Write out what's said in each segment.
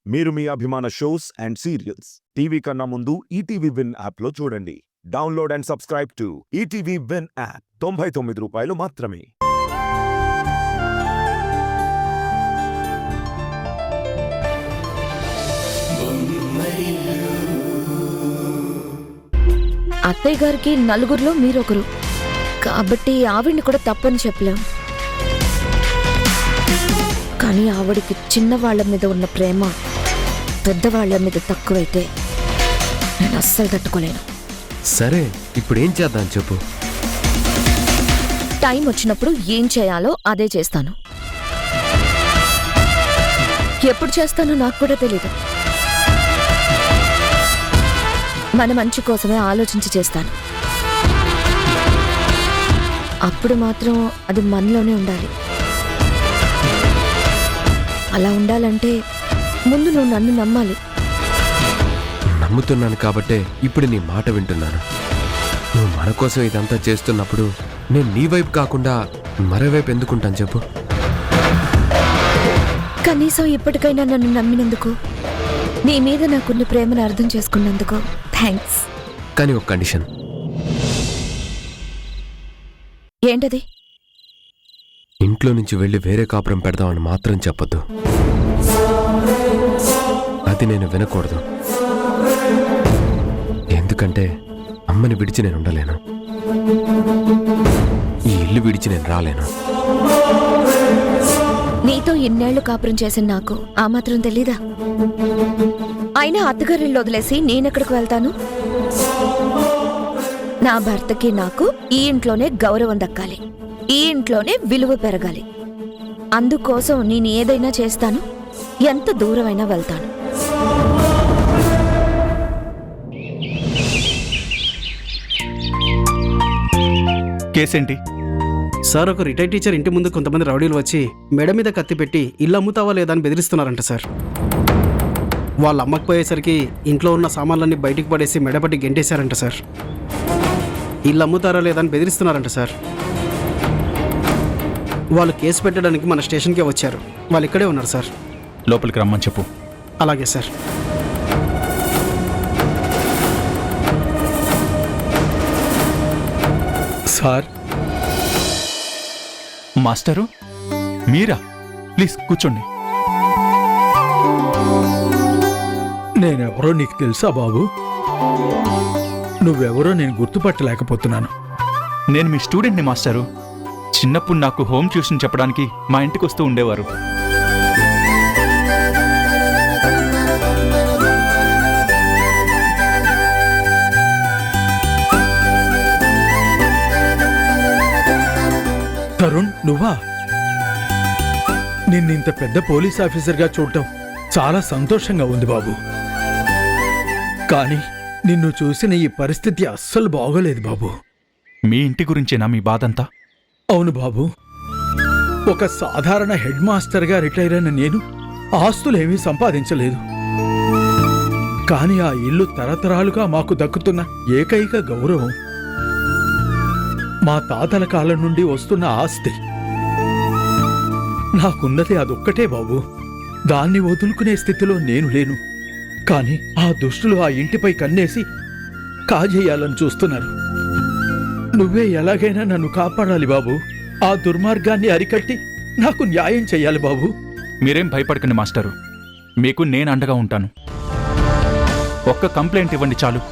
మీరు మీ అభిమాన shows and serials TV కన్నా ముందు ఈటీవీ విన్ యాప్లో చూడండి. Download and subscribe to ETV win app. 99 రూపాయలు మాత్రమే. అత్తయ్య గారికి నలుగురిలో మీరొకరు కాబట్టి ఆవిడ్ని కూడా తప్పని చెప్పలేం. కానీ ఆవిడికి చిన్నవాళ్ల మీద ఉన్న ప్రేమ పెద్దవాళ్ల మీద తక్కువైతే నేను అస్సలు తట్టుకోలేను. సరే, ఇప్పుడేం చేద్దాం చెప్పు. టైం వచ్చినప్పుడు ఏం చేయాలో అదే చేస్తాను. ఎప్పుడు చేస్తానో నాకు కూడా తెలీదు. మన మంచి కోసమే ఆలోచించి చేస్తాను. అప్పుడు మాత్రం అది మనలోనే ఉండాలి. అలా ఉండాలంటే ముందు నువ్వు నన్ను నమ్మాలి. నమ్ముతున్నాను కాబట్టే ఇప్పుడు నీ మాట వింటున్నాను. నువ్వు మన కోసం ఇదంతా చేస్తున్నప్పుడు నేను నీ వైపు కాకుండా మరోవైపు ఎందుకుంటాను చెప్పు. కనీసం ఇప్పటికైనా నన్ను నమ్మినందుకు, నీ మీద నాకున్న ప్రేమను అర్థం చేసుకున్నందుకు థ్యాంక్స్. కానీ ఒక కండిషన్. ఏంటది? ఇంట్లో నుంచి వెళ్ళి వేరే కాపురం పెడదామని మాత్రం చెప్పొద్దు. అది నేను వినకూడదు. ఎందుకంటే అమ్మని విడిచి నేను ఉండలేను. ఈ ఇల్లు విడిచి నేను రాలేను. నీతో ఇన్నేళ్లు కాపురం చేసిన నాకు ఆ మాత్రం తెలీదా? అయినా అత్తగారిల్లు వదిలేసి నేనెక్కడికి వెళ్తాను? నా భర్తకి నాకు ఈ ఇంట్లోనే గౌరవం దక్కాలి, ఈ ఇంట్లోనే విలువ పెరగాలి. అందుకోసం నేను ఏదైనా చేస్తాను, ఎంత దూరమైనా వెళ్తాను. కేసేంటి? సార్, ఒక రిటైర్డ్ టీచర్ ఇంటి ముందు కొంతమంది రౌడీలు వచ్చి మెడ మీద కత్తి పెట్టి ఇల్లు అమ్ముతావా లేదా అని బెదిరిస్తున్నారంట సార్. వాళ్ళు అమ్మకపోయేసరికి ఇంట్లో ఉన్న సామాన్లన్నీ బయటికి పడేసి మెడపట్టి గెంటేశారంట సార్. ఇల్లు అమ్ముతారా లేదా అని బెదిరిస్తున్నారంట సార్. వాళ్ళు కేసు పెట్టడానికి మన స్టేషన్కే వచ్చారు. వాళ్ళు ఇక్కడే ఉన్నారు సార్. లోపలికి రమ్మని చెప్పు. అలాగే sir. Sir, master Meera? Please కూర్చోండి. నేనెవరో నీకు తెలుసా బాబు? నువ్వెవరో నేను గుర్తుపట్టలేకపోతున్నాను. నేను మీ స్టూడెంట్ని మాస్టరు. చిన్నప్పుడు నాకు హోమ్ ట్యూషన్ చెప్పడానికి మా ఇంటికి వస్తూ ఉండేవారు. తరుణ్, నువ్వా? నిన్నింత పెద్ద పోలీస్ ఆఫీసర్గా చూడటం చాలా సంతోషంగా ఉంది బాబు. కానీ నిన్ను చూసిన ఈ పరిస్థితి అస్సలు బాగోలేదు బాబు. మీ ఇంటి గురించేనా మీ బాధంతా? అవును బాబు. ఒక సాధారణ హెడ్ మాస్టర్గా రిటైర్ అయిన నేను ఆస్తులేమీ సంపాదించలేదు. కానీ ఆ ఇల్లు తరతరాలుగా మాకు దక్కుతున్న ఏకైక గౌరవం, మా తాతల కాలం నుండి వస్తున్న ఆస్తి. నాకున్నది అదొక్కటే బాబు. దాన్ని వదులుకునే స్థితిలో నేను లేను. కానీ ఆ దుష్టులు ఆ ఇంటిపై కన్నేసి కాజేయాలని చూస్తున్నారు. నువ్వే ఎలాగైనా నన్ను కాపాడాలి బాబు. ఆ దుర్మార్గాన్ని అరికట్టి నాకు న్యాయం చెయ్యాలి బాబు. మీరేం భయపడకండి మాస్టరు. మీకు నేను అండగా ఉంటాను. ఒక్క కంప్లైంట్ ఇవ్వండి చాలు.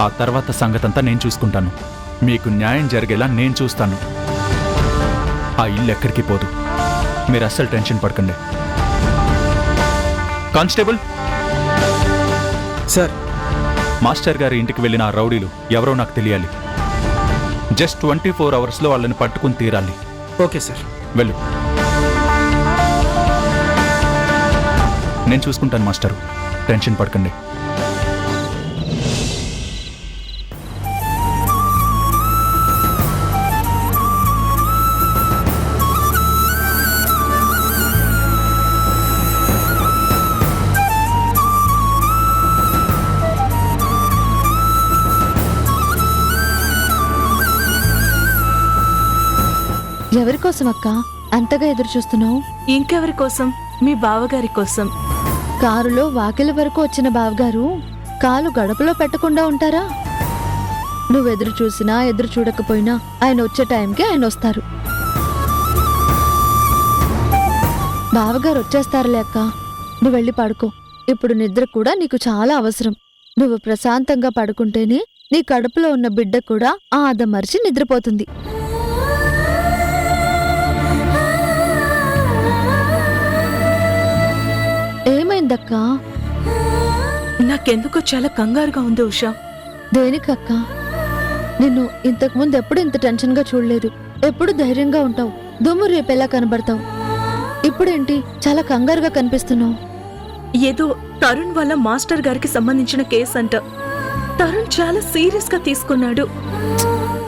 ఆ తర్వాత సంగతంతా నేను చూసుకుంటాను. మీకు న్యాయం జరిగేలా నేను చూస్తాను. ఆ ఇల్లు ఎక్కడికి పోదు. మీరు అస్సలు టెన్షన్ పడకండి. కానిస్టేబుల్ సార్, మాస్టర్ గారి ఇంటికి వెళ్ళిన ఆ రౌడీలు ఎవరో నాకు తెలియాలి. జస్ట్ 24 అవర్స్లో వాళ్ళని పట్టుకుని తీరాలి. Okay sir. వెళ్ళు. నేను చూసుకుంటాను మాస్టరు. టెన్షన్ పడకండి. ఎవరి కోసం అక్క అంతగా ఎదురు చూస్తున్నావు? ఇంకెవరి కోసం? మీ బావగారి కోసం. కారులో వాకిలి వరకు వచ్చిన బావగారు కాలు గడపలో పెట్టకుండా ఉంటారా? నువ్వెదురు చూసినా ఎదురు చూడకపోయినా ఆయన వచ్చే టైంకి ఆయన వస్తారు. బావగారు వచ్చేస్తారులే అక్క, నువ్వు వెళ్ళి పడుకో. ఇప్పుడు నిద్ర కూడా నీకు చాలా అవసరం. నువ్వు ప్రశాంతంగా పడుకుంటేనే నీ కడుపులో ఉన్న బిడ్డ కూడా ఆ అదమర్చి నిద్రపోతుంది. ఏమైందక్కా? నాకెందుకో చాలా కంగారుగా ఉంది ఉషా. దేనికక్క? నిన్ను ఇంతకుముందు ఎప్పుడు ఇంత టెన్షన్గా చూడలేదు. ఎప్పుడు ధైర్యంగా ఉంటావు, దుమ్ము రేపేలా కనబడతావు. ఇప్పుడేంటి చాలా కంగారుగా కనిపిస్తున్నావు? ఏదో తరుణ్ వాళ్ళ మాస్టర్ గారికి సంబంధించిన కేసు అంట. తరుణ్ చాలా సీరియస్ గా తీసుకున్నాడు.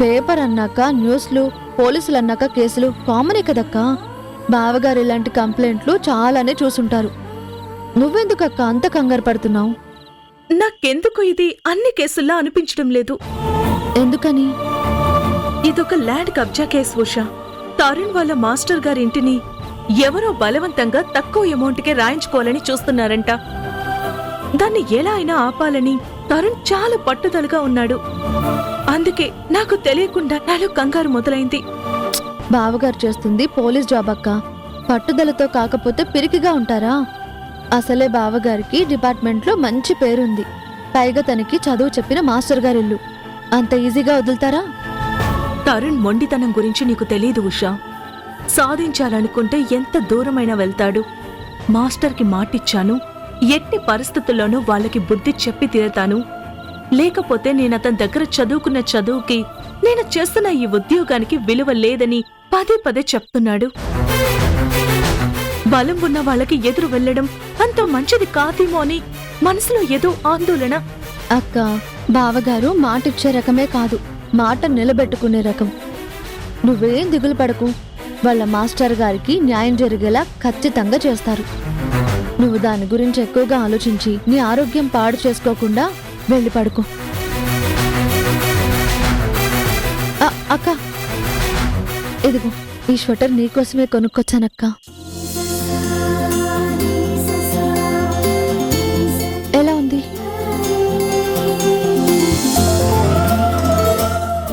పేపర్ అన్నాక న్యూస్లు, పోలీసులు అన్నాక కేసులు కామనే కదక్కా. బావగారు ఇలాంటి కంప్లైంట్లు చాలానే చూసుంటారు. నువ్వెందుకక్క అంత కంగారు పడుతున్నావు? నాకెందుకు ఇది అన్ని కేసుల్లా అనిపించడం లేదు. ఎందుకని? ఇదొక ల్యాండ్ కబ్జా కేసు ఉషా. తరుణ్ వాళ్ళ మాస్టర్ గారి ఇంటిని ఎవరో బలవంతంగా తక్కువ అమౌంట్కే రాయించుకోవాలని చూస్తున్నారంట. దాన్ని ఎలా అయినా ఆపాలని తరుణ్ చాలా పట్టుదలగా ఉన్నాడు. అందుకే నాకు తెలియకుండా నాలో కంగారు మొదలైంది. బావగారు చేస్తుంది పోలీస్ జాబ్ అక్క. పట్టుదలతో కాకపోతే పిరికిగా ఉంటారా? అసలే బావగారికి డిపార్ట్మెంట్లో మంచి పేరుంది. పైగా తనకి చదువు చెప్పిన మాస్టర్ గారిల్లు. అంత ఈజీగా వదులుతారా? తరుణ్ మొండితనం గురించి నీకు తెలీదు ఉషా. సాధించాలనుకుంటే ఎంత దూరమైనా వెళ్తాడు. మాస్టర్కి మాటిచ్చాను, ఎట్టి పరిస్థితుల్లోనూ వాళ్ళకి బుద్ధి చెప్పి తీరతాను. లేకపోతే నేనతని దగ్గర చదువుకున్న చదువుకి, నేను చేస్తున్న ఈ ఉద్యోగానికి విలువ లేదని పదే పదే చెప్తున్నాడు. బలం ఉన్న వాళ్ళకి ఎదురు వెళ్లడం అంత మంచిది కాదేమో అని మనసులో ఏదో ఆందోళన. అక్క, బావగారు మాటిచ్చే రకమే కాదు, మాట నిలబెట్టుకునే రకం. నువ్వేం దిగులు పడకు. వాళ్ళ మాస్టర్ గారికి న్యాయం జరిగేలా ఖచ్చితంగా చేస్తారు. నువ్వు దాని గురించి ఎక్కువగా ఆలోచించి నీ ఆరోగ్యం పాడు చేసుకోకుండా వెళ్ళి పడుకో. అక్క, ఇదిగో ఈ స్వెటర్ నీకోసమే కొనుక్కొచ్చానక్క. ఎలా ఉంది?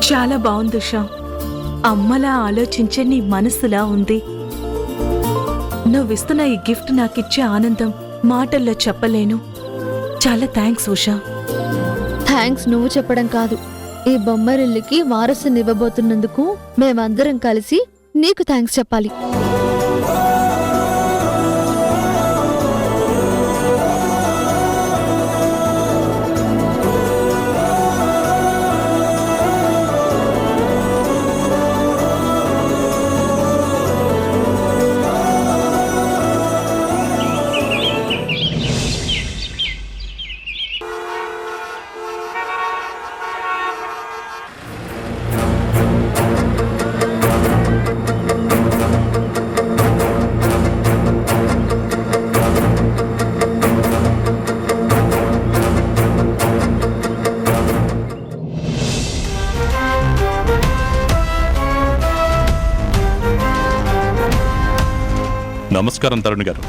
చాలా బాగుంది ఉషా. అమ్మలా ఆలోచించే నీ మనసులా ఉంది. నువ్విస్తున్న ఈ గిఫ్ట్ నాకిచ్చే ఆనందం మాటల్లో చెప్పలేను. చాలా థ్యాంక్స్ ఉషా. థ్యాంక్స్ నువ్వు చెప్పడం కాదు, ఈ బొమ్మరిల్లుకి వారసునివ్వబోతున్నందుకు మేమందరం కలిసి నీకు థ్యాంక్స్ చెప్పాలి. నమస్కారం తరుణ్ గారు.